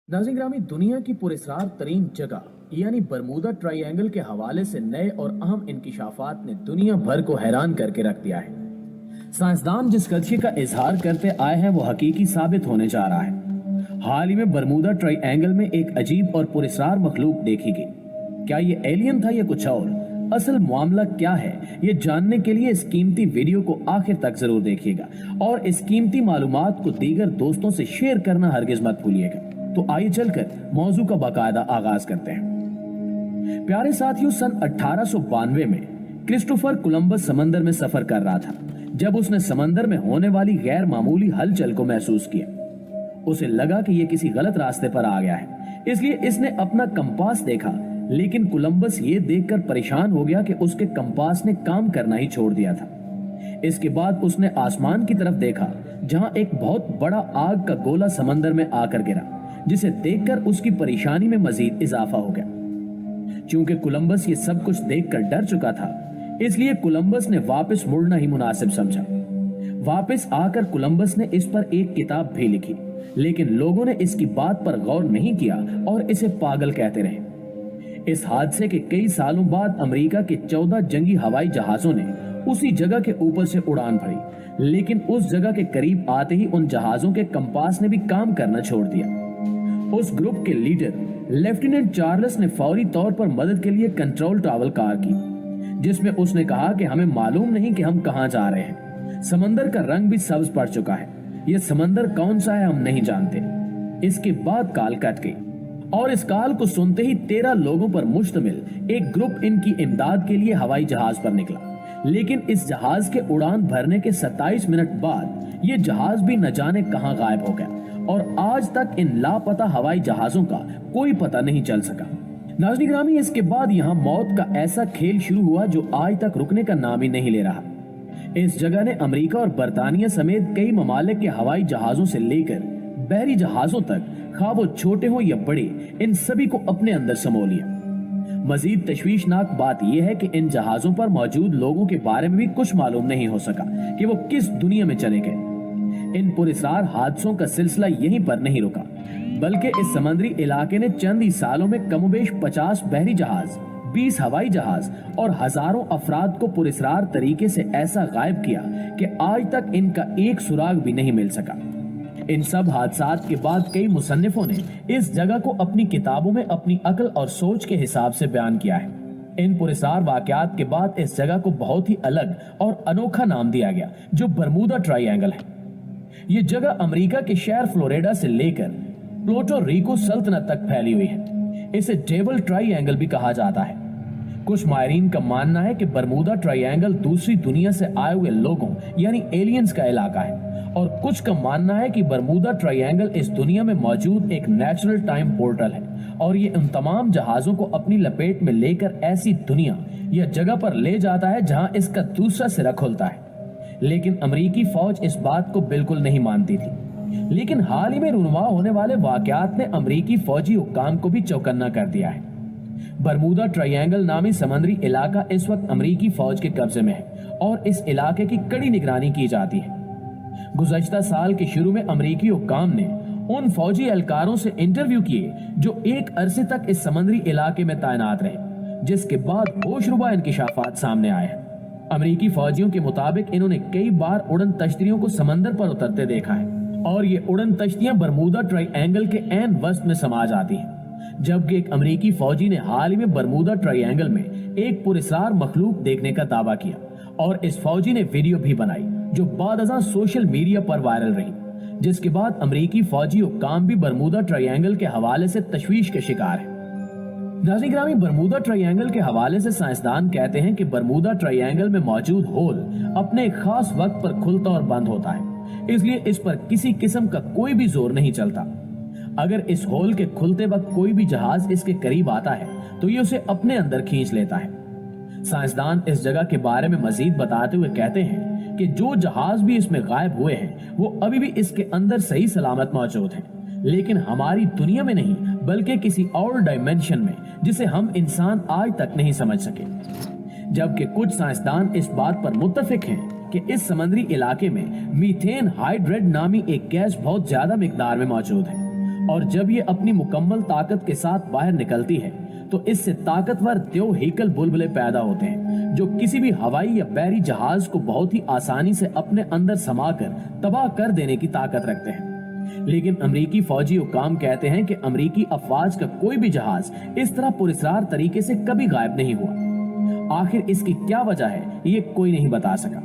नाज़रीन ग्रामी, दुनिया की पुरस्कार तरीन जगह यानी बरमूदा ट्रायंगल के हवाले से नए और अहम इंकिशाफात ने दुनिया भर को हैरान करके रख दिया है। साइंसदान जिस खदशे का इजहार करते आए हैं वो हकीकी साबित होने जा रहा है। हाल ही में बरमूदा ट्रायंगल में एक अजीब और पुरस्कार मखलूक देखी गई। क्या ये एलियन था या कुछ और? असल मामला क्या है, ये जानने के लिए इस कीमती वीडियो को आखिर तक जरूर देखिएगा और इस कीमती मालूमात को दीगर दोस्तों से शेयर करना हरगिज मत भूलिएगा। तो आइए चलकर मौजू का बाकायदा आगाज करते हैं। प्यारे साथियों, सन 1892 में क्रिस्टोफर कोलंबस समंदर में सफर कर रहा था जब उसने समंदर में होने वाली गैर मामूली हलचल को महसूस किया। उसे लगा कि यह किसी गलत रास्ते पर आ गया है, इसलिए इसने अपना कंपास देखा, लेकिन कोलंबस ये देखकर परेशान हो गया कि उसके कंपास ने काम करना ही छोड़ दिया था। इसके बाद उसने आसमान की तरफ देखा जहां एक बहुत बड़ा आग का गोला समंदर में आकर गिरा, जिसे देखकर उसकी परेशानी में मजीद इजाफा हो गया। चूंकि कोलंबस ये सब कुछ देखकर डर चुका था, इसलिए कोलंबस ने वापस मुड़ना ही मुनासिब समझा। वापस आकर कोलंबस ने इस पर एक किताब भी लिखी, लेकिन लोगों ने इसकी बात पर गौर नहीं किया और इसे पागल कहते रहे। इस हादसे के कई सालों बाद अमेरिका के 14 जंगी हवाई जहाजों ने उसी जगह के ऊपर से उड़ान भरी, लेकिन उस जगह के करीब आते ही उन जहाजों के कंपास ने भी काम करना छोड़ दिया। उस ग्रुप के लीडर लेफ्टिनेंट चार्ल्स ने फौरी तौर पर मदद के लिए कंट्रोल टावर कॉल की, जिसमें उसने कहा कि हमें मालूम नहीं कि हम कहां जा रहे हैं। समंदर का रंग भी सब्ज पड़ चुका है, यह समंदर कौन सा है हम नहीं जानते। इसके बाद कॉल कट गई और इस कॉल को सुनते ही 13 लोगों पर मुश्तमिल एक ग्रुप इनकी इमदाद के लिए हवाई जहाज पर निकला, लेकिन इस जहाज के उड़ान भरने के 27 मिनट बाद ये जहाज भी न जाने कहां गायब हो गया और आज तक इन लापता हवाई जहाजों का कोई पता नहीं चल सका। नाज़रीन ग्रामी, इसके बाद यहाँ मौत का ऐसा खेल शुरू हुआ जो आज तक रुकने का नाम ही नहीं ले रहा। इस जगह ने अमेरिका और बरतानिया समेत कई ममालिक के हवाई जहाजों से लेकर बहरी जहाजों तक, खा वो छोटे हो या बड़े, इन सभी को अपने अंदर समो लिया। मजीद तशवीशनाक बात यह है कि इन जहाजों पर मौजूद लोगों के बारे में भी कुछ मालूम नहीं हो सका कि वो किस दुनिया में चले गए। इन पुरस्कार हादसों का सिलसिला यहीं पर नहीं रुका, बल्कि इस समुद्री इलाके ने चंद ही सालों में कमोबेश 50 बहरी जहाज, 20 हवाई जहाज और हजारों अफराद को पुरस्कार तरीके से ऐसा गायब किया कि आज तक इनका एक सुराग भी नहीं मिल सका। इन सब हादसात के बाद कई मुसन्निफों ने इस जगह को अपनी किताबों में अपनी अक्ल और सोच के हिसाब से बयान किया है। इन पुरस्कार वाकयात के बाद इस जगह को बहुत ही अलग और अनोखा नाम दिया गया, जो बरमूदा ट्रायंगल है। ये जगह अमेरिका के शहर फ्लोरिडा से लेकर प्लूटो रिको सल्तनत तक फैली हुई है। इसे डेबल ट्रायंगल भी कहा जाता है। कुछ माहिरीन का मानना है कि बरमूदा ट्रायंगल दूसरी दुनिया से आए हुए लोगों यानी एलियंस का इलाका है, और कुछ का मानना है कि बरमूदा ट्रायंगल इस दुनिया में मौजूद एक नेचुरल टाइम पोर्टल है और ये उन तमाम जहाजों को अपनी लपेट में लेकर ऐसी दुनिया या जगह पर ले जाता है जहां इसका दूसरा सिरा खुलता है। लेकिन अमेरिकी फौज इस बात को बिल्कुल नहीं मानती थी, लेकिन हाल ही में रुनवा होने वाले वाकयात ने अमेरिकी फौजी हुक्काम को भी चौकन्ना कर दिया है। बरमूदा ट्रायंगल नामी समुद्री इलाका इस वक्त अमेरिकी फौज के कब्जे में है और इस इलाके की कड़ी निगरानी की जाती है। गुज़श्ता साल के शुरू में अमेरिकी हुक्काम ने उन फौजी एहलकारों से इंटरव्यू किए जो एक अरसे तक इस समुद्री इलाके में तैनात रहे, जिसके बाद होशरुबा इंकिशाफात सामने आए हैं। अमेरिकी फौजियों के मुताबिक इन्होंने कई बार उड़न तश्तियों को समंदर पर उतरते देखा है और ये उड़न तश्तियां बरमूदा ट्रायंगल के ऐन वस्त में समा जाती हैं। जबकि एक अमेरिकी फौजी ने हाल ही में बरमूदा ट्रायंगल में एक पुरस्कार मखलूक देखने का दावा किया और इस फौजी ने वीडियो भी बनाई जो बादअज़ां सोशल मीडिया पर वायरल रही, जिसके बाद अमेरिकी फौजी हुक्काम भी बरमूदा ट्रायंगल के हवाले से तशवीश के शिकार है। नाज़रीन ग्रामी, बरमूदा ट्रायंगल के हवाले से साइंसदान कहते हैं कि बरमूदा ट्रायंगल में मौजूद होल अपने एक खास वक्त पर खुलता और बंद होता है, इसलिए इस पर किसी किस्म का कोई भी जोर नहीं चलता। अगर इस होल के खुलते वक्त कोई भी जहाज इसके करीब आता है तो ये उसे अपने अंदर खींच लेता है। साइंसदान इस जगह के बारे में मजीद बताते हुए कहते हैं कि जो जहाज भी इसमें गायब हुए हैं वो अभी भी इसके अंदर सही सलामत मौजूद हैं, लेकिन हमारी दुनिया में नहीं बल्कि किसी और डायमेंशन में, जिसे हम इंसान आज तक नहीं समझ सके। जबकि कुछ साइंसदान इस बात पर मुत्तफिक हैं कि इस समुद्री इलाके में मीथेन हाइड्रेट नामी एक गैस बहुत ज्यादा मिकदार में मौजूद है और जब ये अपनी मुकम्मल ताकत के साथ बाहर निकलती है तो इससे ताकतवर द्योहीकल बुलबुले पैदा होते हैं जो किसी भी हवाई या बहरी जहाज को बहुत ही आसानी से अपने अंदर समाकर तबाह कर देने की ताकत रखते हैं। लेकिन अमेरिकी फौजी हुकाम कहते हैं कि अमेरिकी अफवाज का कोई भी जहाज इस तरह पुरस्कार तरीके से कभी गायब नहीं हुआ। आखिर इसकी क्या वजह है ये कोई नहीं बता सका।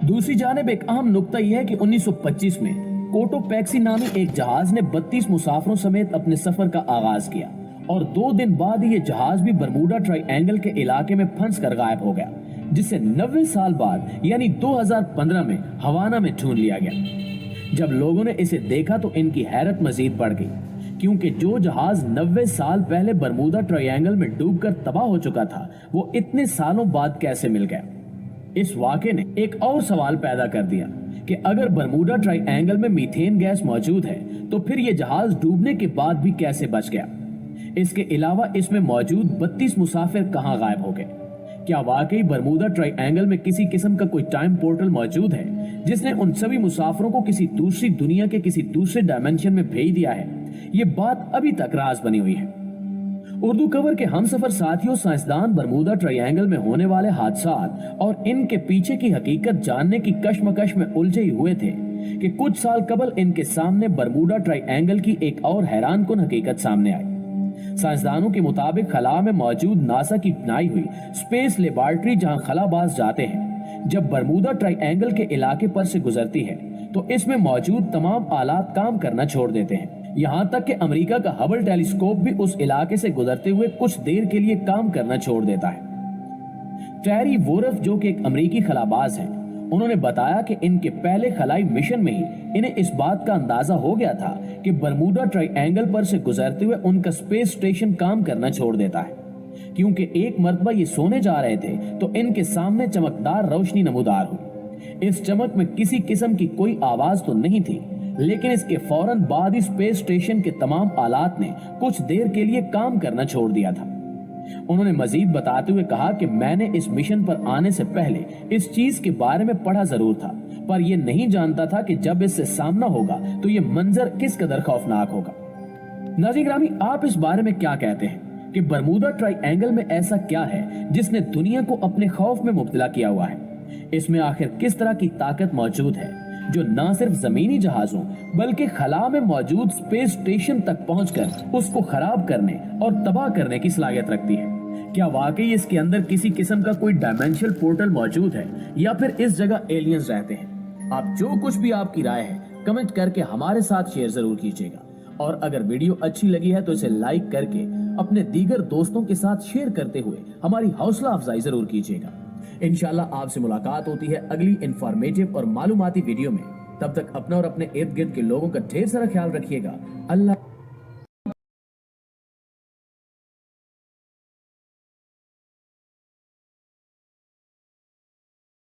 दूसरी जानिब एक अहम नुक्ता यह है कि 1925 में कोटोपैक्सी नामी एक जहाज ने 32 मुसाफिरों समेत अपने सफर का आगाज किया और 2 दिन बाद ये जहाज भी बरमूडा ट्रायंगल के इलाके में फंस कर गायब हो गया, जिसे 90 साल बाद यानी 2015 में हवाना में ढूंढ लिया गया। जब लोगों ने इसे देखा तो इनकी हैरत मजीद बढ़ गई, क्योंकि जो जहाज 90 साल पहले बरमूडा ट्रायंगल में डूबकर तबाह हो चुका था वो इतने सालों बाद कैसे मिल गया। इस वाक़े ने एक और सवाल पैदा कर दिया कि अगर बरमूडा ट्रायंगल में मीथेन गैस मौजूद है तो फिर ये जहाज डूबने के बाद भी कैसे बच गया। इसके अलावा इसमें मौजूद 32 मुसाफिर कहां गायब हो गए। क्या वाकई बरमूडा ट्रायंगल में किसी किस्म का कोई टाइम पोर्टल मौजूद है जिसने उन सभी मुसाफिरों को किसी दूसरी दुनिया के किसी दूसरे डायमेंशन में भेज दिया है। ये बात अभी तक राज बनी हुई है। उर्दू कवर के हमसफर साथियों, साइंसदान बरमूडा ट्रायंगल में होने वाले हादसात और इनके पीछे की हकीकत जानने की कश्मकश में उलझे हुए थे कि कुछ साल कबल इनके सामने बरमूडा ट्रायंगल की एक और हैरानकुन हकीकत सामने आई। साइंसदानों के मुताबिक खला में मौजूद नासा की बनाई हुई स्पेस लेबॉर्ट्री जहां खलाबाज जाते हैं, जब बरमूडा ट्रायंगल के इलाके पर से गुजरती है तो इसमें मौजूद तमाम आलात काम करना छोड़ देते हैं। यहाँ तक कि अमेरिका का हबल टेलीस्कोप भी उस इलाके से गुजरते हुए कुछ देर के लिए काम करना छोड़ देता है। टेरी वोरफ, जो कि एक अमेरिकी खलाबाज हैं, उन्होंने बताया कि इनके पहले खलाई मिशन में ही इन्हें इस बात का अंदाजा हो गया था कि बरमूडा ट्रायंगल पर से गुजरते हुए उनका स्पेस स्टेशन काम करना छोड़ देता है, क्योंकि एक मर्तबा ये सोने जा रहे थे तो इनके सामने चमकदार रोशनी नमूदार हुई। इस चमक में किसी किस्म की कोई आवाज तो नहीं थी, लेकिन इसके फौरन बाद ही स्पेस स्टेशन के तमाम आलात ने कुछ देर के लिए काम करना छोड़ दिया था। उन्होंने मजीद बताते हुए कहा कि मैंने इस मिशन पर आने से पहले इस चीज के बारे में पढ़ा जरूर था, पर यह नहीं जानता था कि जब इससे सामना होगा तो यह मंजर किस कदर खौफनाक होगा। नाज़रीन ग्रामी, आप इस बारे में क्या कहते हैं कि बरमूडा ट्रायंगल में ऐसा क्या है जिसने दुनिया को अपने खौफ में मुब्तला किया हुआ है। इसमें आखिर किस तरह की ताकत मौजूद है जो न सिर्फ जमीनी जहाजों बल्कि खला में मौजूद स्पेस स्टेशन तक पहुंचकर उसको खराब करने और तबाह करने की सलाहियत रखती है। क्या वाकई इसके अंदर किसी किस्म का कोई डायमेंशनल पोर्टल मौजूद है या फिर इस जगह एलियंस रहते हैं। आप जो कुछ भी आपकी राय है कमेंट करके हमारे साथ शेयर जरूर कीजिएगा, और अगर वीडियो अच्छी लगी है तो इसे लाइक करके अपने दीगर दोस्तों के साथ शेयर करते हुए हमारी हौसला अफजाई जरूर कीजिएगा। इंशाल्लाह आपसे मुलाकात होती है अगली इंफॉर्मेटिव और मालूमाती वीडियो में। तब तक अपना और अपने इर्द गिर्द के लोगों का ढेर सारा ख्याल रखिएगा। अल्लाह